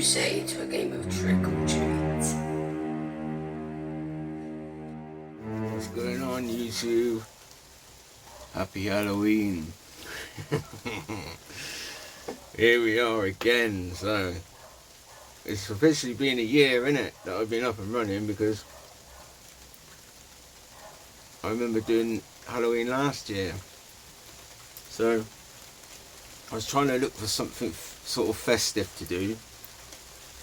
say to a game of trick or treat? What's going on, YouTube? Happy Halloween. Here we are again. So it's officially been a year, innit, that I've been up and running, because I remember doing Halloween last year. So I was trying to look for something sort of festive to do.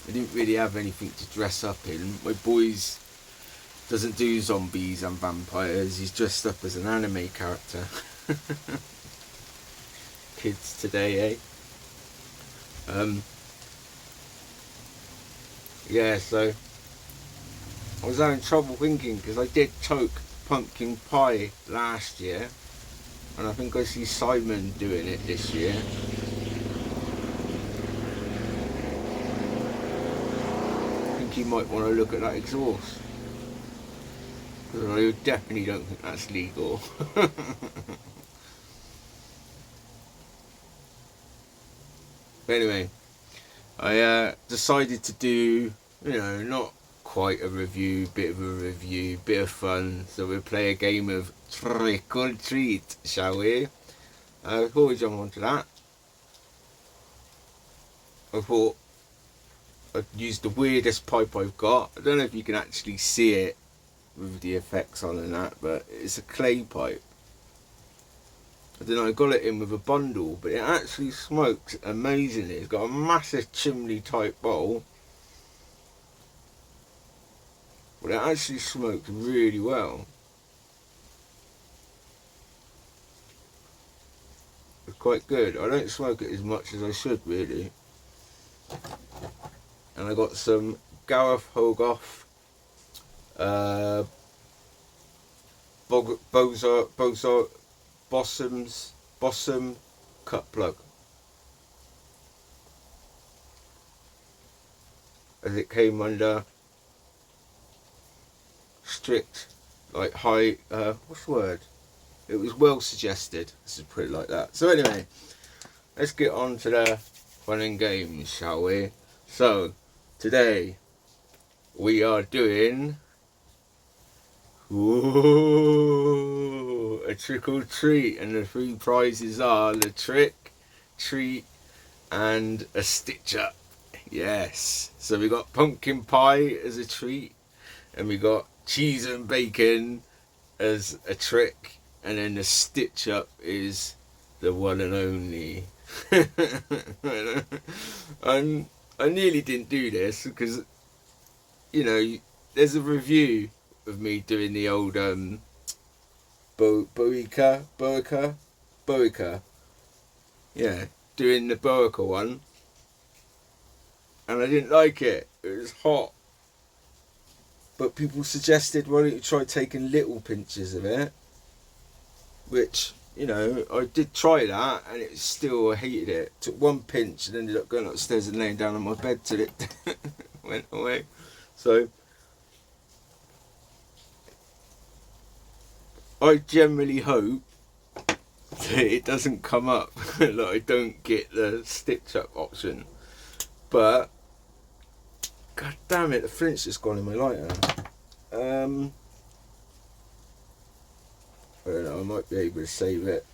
I didn't really have anything to dress up in. My boys doesn't do zombies and vampires. He's dressed up as an anime character. Kids today, eh? Yeah, so I was having trouble thinking, because I did toke pumpkin pie last year, and I think I see Simon doing it this year. I think you might want to look at that exhaust, because I definitely don't think that's legal. But anyway, I decided to do, not quite a review, bit of a review, bit of fun. So we'll play a game of trick or treat, shall we? Before we jump onto that, I thought I'd use the weirdest pipe I've got. I don't know if you can actually see it with the effects on and that, but it's a clay pipe. I don't know, I got it in with a bundle, but it actually smokes amazingly. It's got a massive chimney type bowl, but it actually smokes really well. It's quite good. I don't smoke it as much as I should, really. And I got some Gareth Hogarth Bossum cut plug, as it came under strict, like high, what's the word? It was well suggested, let's just put it like that. So anyway, let's get on to the fun and games, shall we? So, today we are doing a trick or treat, and the three prizes are the trick, treat, and a stitch up. Yes, so we got pumpkin pie as a treat, and we got cheese and bacon as a trick, and then the stitch up is the one and only. And I nearly didn't do this because, there's a review of me doing the old Boica, yeah, doing the Boica one, and I didn't like it. It was hot, but people suggested, why don't you try taking little pinches of it, which, I did try that, and it still, I hated it. Took one pinch and ended up going upstairs and laying down on my bed till it went away. So I generally hope that it doesn't come up, that I don't get the stitch up option. But god damn it, the flint's just gone in my lighter. I don't know, I might be able to save it.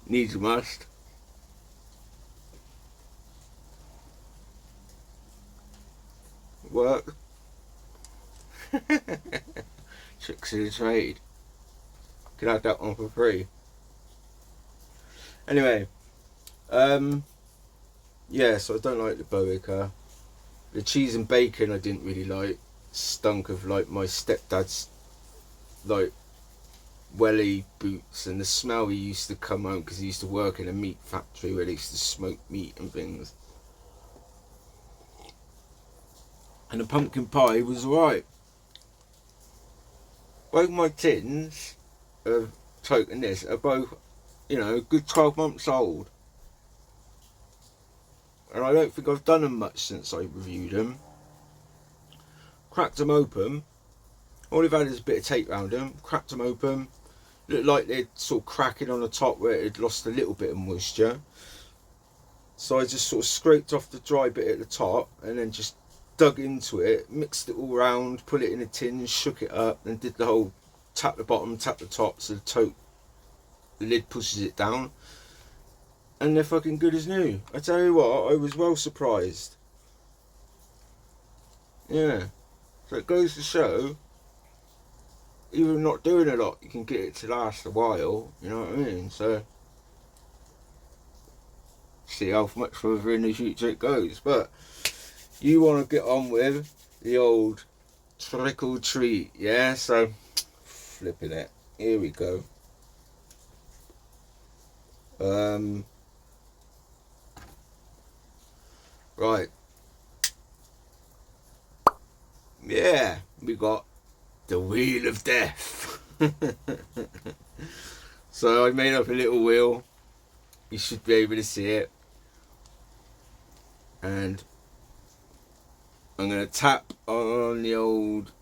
Needs a must. Work. Tricks of the trade. Could have that one for free. Anyway, yeah, so I don't like the Boica. The cheese and bacon I didn't really like. Stunk of like my stepdad's like welly boots, and the smell he used to come home, because he used to work in a meat factory where they used to smoke meat and things. And the pumpkin pie was alright. Both my tins of token this are both, a good 12 months old. And I don't think I've done them much since I reviewed them. Cracked them open. All I've had is a bit of tape around them. Cracked them open. looked like they'd sort of cracking on the top where it had lost a little bit of moisture. So I just sort of scraped off the dry bit at the top and then just dug into it, mixed it all round, put it in a tin, shook it up, and did the whole tap the bottom, tap the top, so the lid pushes it down. And they're fucking good as new. I tell you what, I was well surprised. Yeah. So it goes to show, even not doing a lot, you can get it to last a while, you know what I mean? So, see how much further in the future it goes. But, you want to get on with the old trick or treat, yeah? So, flipping it. Here we go. Right. Yeah, we got the Wheel of Death. So I made up a little wheel. You should be able to see it. And I'm going to tap on the old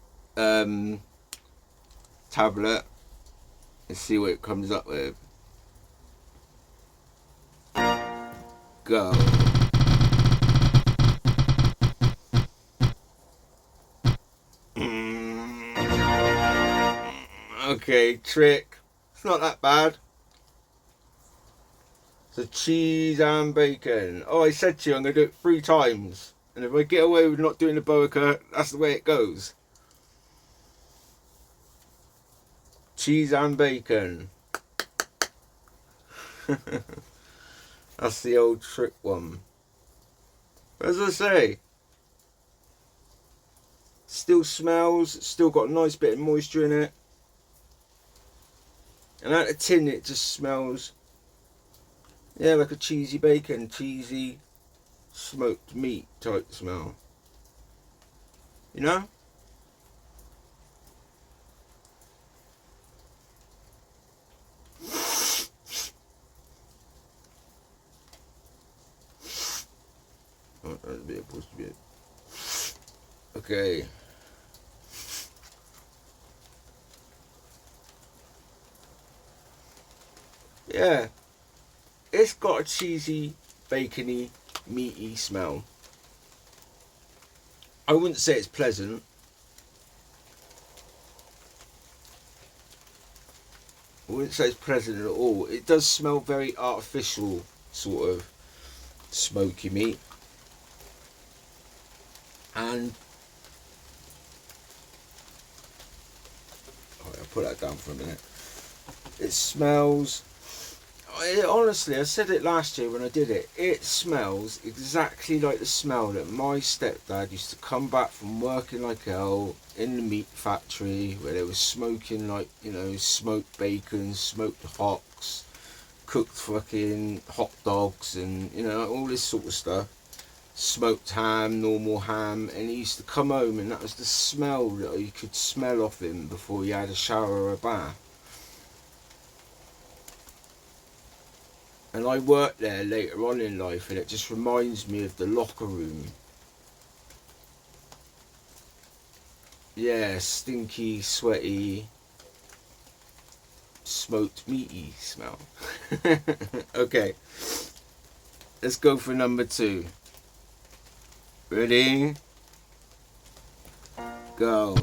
tablet and see what it comes up with. Go. Okay, trick. It's not that bad. So cheese and bacon. Oh, I said to you I'm going to do it 3 times. And if I get away with not doing the boa cut, that's the way it goes. Cheese and bacon. That's the old trick one. As I say, still smells, still got a nice bit of moisture in it. And out of the tin it just smells, yeah, like a cheesy bacon, cheesy smoked meat type smell. You know? Oh, that's a bit supposed to be it. Okay. Yeah. It's got a cheesy, bacony, meaty smell. I wouldn't say it's pleasant. I wouldn't say it's pleasant at all. It does smell very artificial, sort of smoky meat. And I'll put that down for a minute. It smells, honestly, I said it last year when I did it, it smells exactly like the smell that my stepdad used to come back from working like hell in the meat factory where they were smoking, like, you know, smoked bacon, smoked hocks, cooked fucking hot dogs, and, you know, all this sort of stuff. Smoked ham, normal ham, and he used to come home and that was the smell that you could smell off him before he had a shower or a bath. And I worked there later on in life and it just reminds me of the locker room. Yeah, stinky, sweaty, smoked meaty smell. Okay, let's go for number 2. Ready? Go.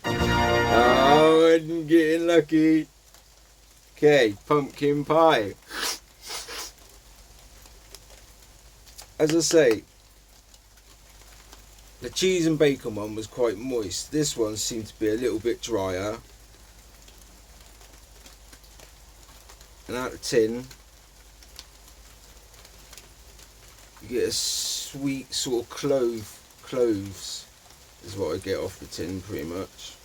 Oh, I'm getting lucky. Okay, pumpkin pie. As I say, the cheese and bacon one was quite moist. This one seemed to be a little bit drier. And out of the tin, you get a sweet sort of cloves is what I get off the tin pretty much.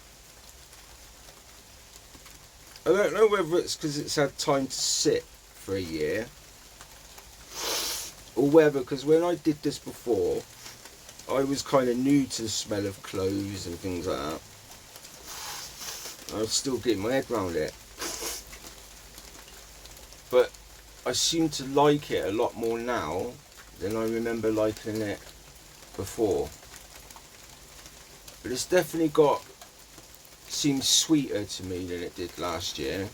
I don't know whether it's because it's had time to sit for a year or whether, because when I did this before I was kind of new to the smell of cloves and things like that. I was still getting my head around it. But I seem to like it a lot more now than I remember liking it before. but it's definitely seems sweeter to me than it did last year.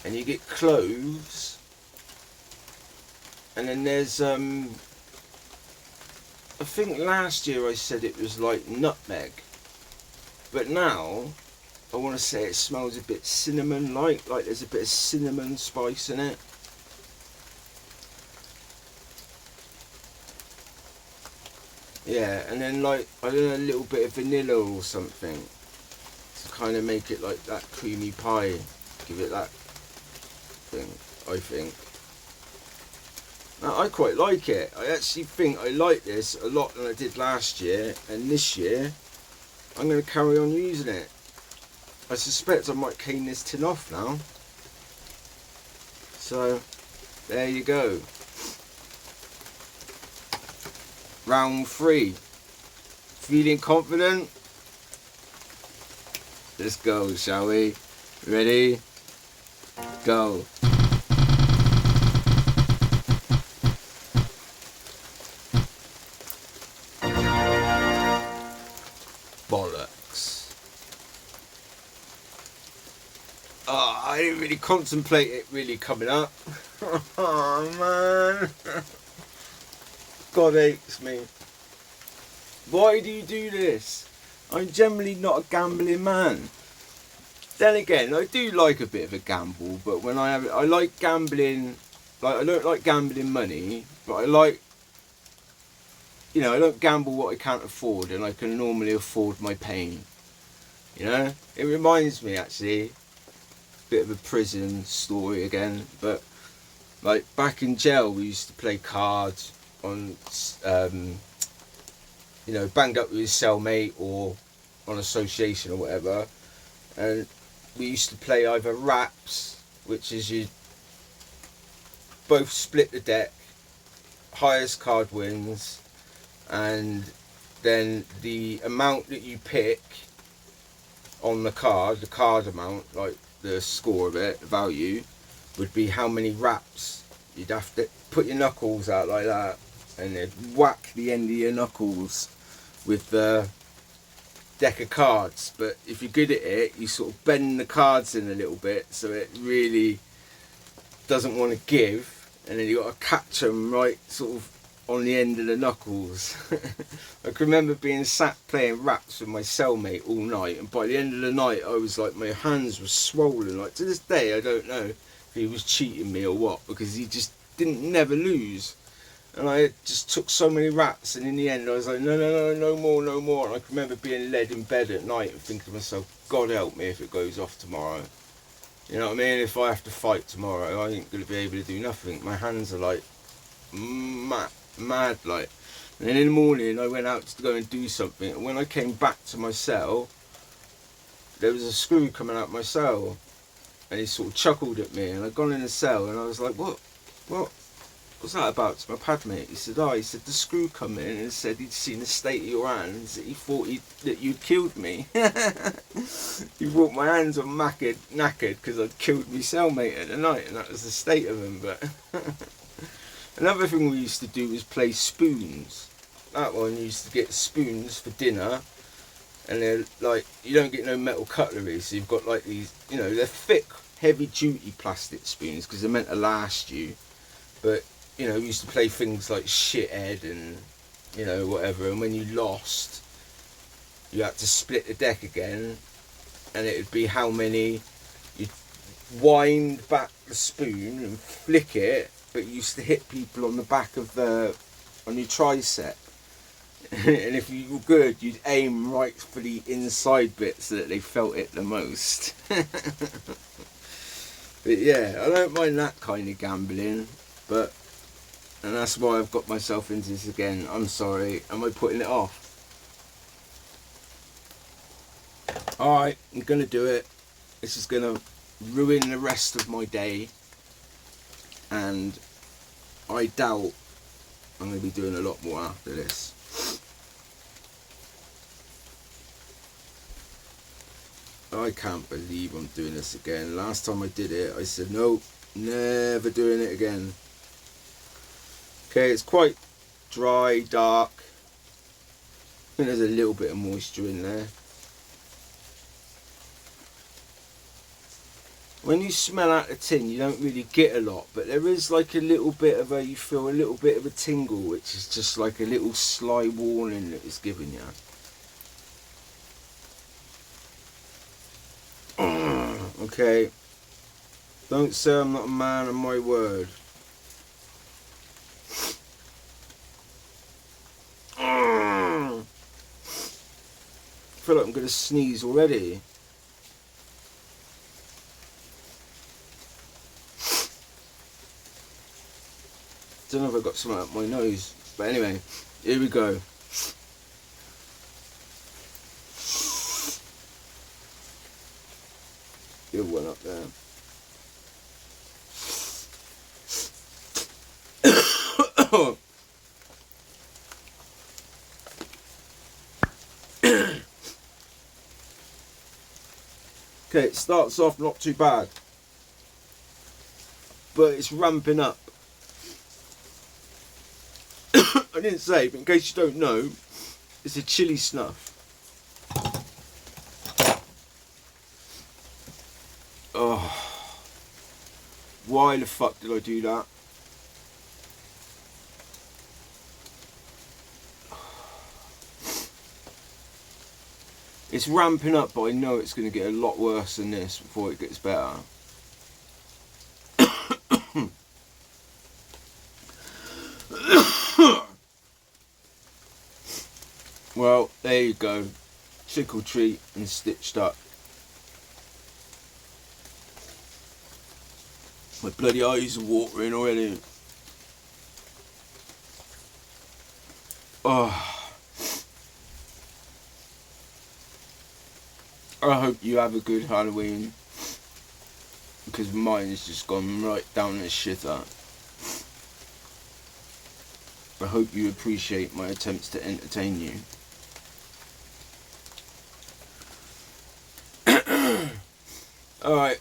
And you get cloves, and then there's I think last year I said it was like nutmeg, but now I want to say it smells a bit cinnamon like there's a bit of cinnamon spice in it. Yeah, and then like, I don't know, a little bit of vanilla or something to kind of make it like that creamy pie, give it that thing, I think. Now, I quite like it. I actually think I like this a lot than I did last year, and this year I'm going to carry on using it. I suspect I might cane this tin off now. So, there you go. Round 3. Feeling confident? Let's go, shall we? Ready? Go. Bollocks. Oh, I didn't really contemplate it really coming up. Oh man. God aches me. Why do you do this? I'm generally not a gambling man. Then again, I do like a bit of a gamble, but when I like gambling, like I don't like gambling money, but I like, you know, I don't gamble what I can't afford, and I can normally afford my pain. You know, it reminds me actually, a bit of a prison story again, but like back in jail we used to play cards on, you know, banged up with his cellmate or on association or whatever, and we used to play either raps, which is you both split the deck, highest card wins, and then the amount that you pick on the card amount, like the score of it, the value, would be how many raps. You'd have to put your knuckles out like that, and then whack the end of your knuckles with the deck of cards. But if you're good at it, you sort of bend the cards in a little bit so it really doesn't want to give, and then you got to catch them right sort of on the end of the knuckles. I can remember being sat playing raps with my cellmate all night, and by the end of the night I was like, my hands were swollen. Like to this day I don't know if he was cheating me or what, because he just didn't never lose. And I just took so many raps, and in the end I was like, no more. And I can remember being led in bed at night and thinking to myself, God help me if it goes off tomorrow. You know what I mean? If I have to fight tomorrow, I ain't going to be able to do nothing. My hands are like mad like. And then in the morning I went out to go and do something, and when I came back to my cell, there was a screw coming out my cell, and he sort of chuckled at me, and I'd gone in the cell and I was like, what's that about? To my pad mate. He said, the screw come in and said he'd seen the state of your hands, that he thought that you'd killed me. He thought my hands were knackered because I'd killed my cellmate at the night, and that was the state of them. But another thing we used to do was play spoons. That one, you used to get spoons for dinner, and they're like, you don't get no metal cutlery, so you've got like these, you know, they're thick, heavy duty plastic spoons because they're meant to last you. But you know, we used to play things like shithead and, you know, whatever, and when you lost, you had to split the deck again, and it would be how many, you'd wind back the spoon and flick it, but you used to hit people on the back of on your tricep. And if you were good, you'd aim right for the inside bit so that they felt it the most. But yeah, I don't mind that kind of gambling, and that's why I've got myself into this again. I'm sorry, am I putting it off? Alright, I'm gonna do it. This is gonna ruin the rest of my day, and I doubt I'm gonna be doing a lot more after this. I can't believe I'm doing this again. Last time I did it, I said, nope, never doing it again. Okay, it's quite dry, dark. think there's a little bit of moisture in there. When you smell out the tin, you don't really get a lot, but there is like a little bit of you feel a little bit of a tingle, which is just like a little sly warning that it's giving you. Okay, don't say I'm not a man of my word. I feel like I'm going to sneeze already. Don't know if I got something up my nose, but anyway, here we go. Good one up there. Okay, it starts off not too bad, but it's ramping up. I didn't say, but in case you don't know, it's a chili snuff. Oh, why the fuck did I do that? It's ramping up, but I know it's going to get a lot worse than this before it gets better. Well, there you go. Trick or treat and stitched up. My bloody eyes are watering already. Oh. I hope you have a good Halloween, because mine has just gone right down the shitter. I hope you appreciate my attempts to entertain you. Alright,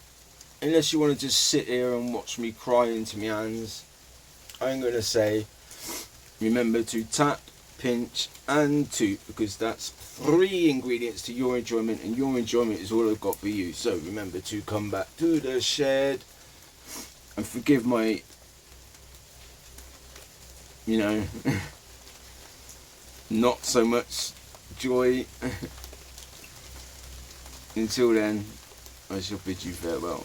unless you want to just sit here and watch me cry into my hands, I'm going to say, remember to tap, pinch and toot, because that's 3 ingredients to your enjoyment, and your enjoyment is all I've got for you. So remember to come back to the shed and forgive my, you know, not so much joy. Until then, I shall bid you farewell.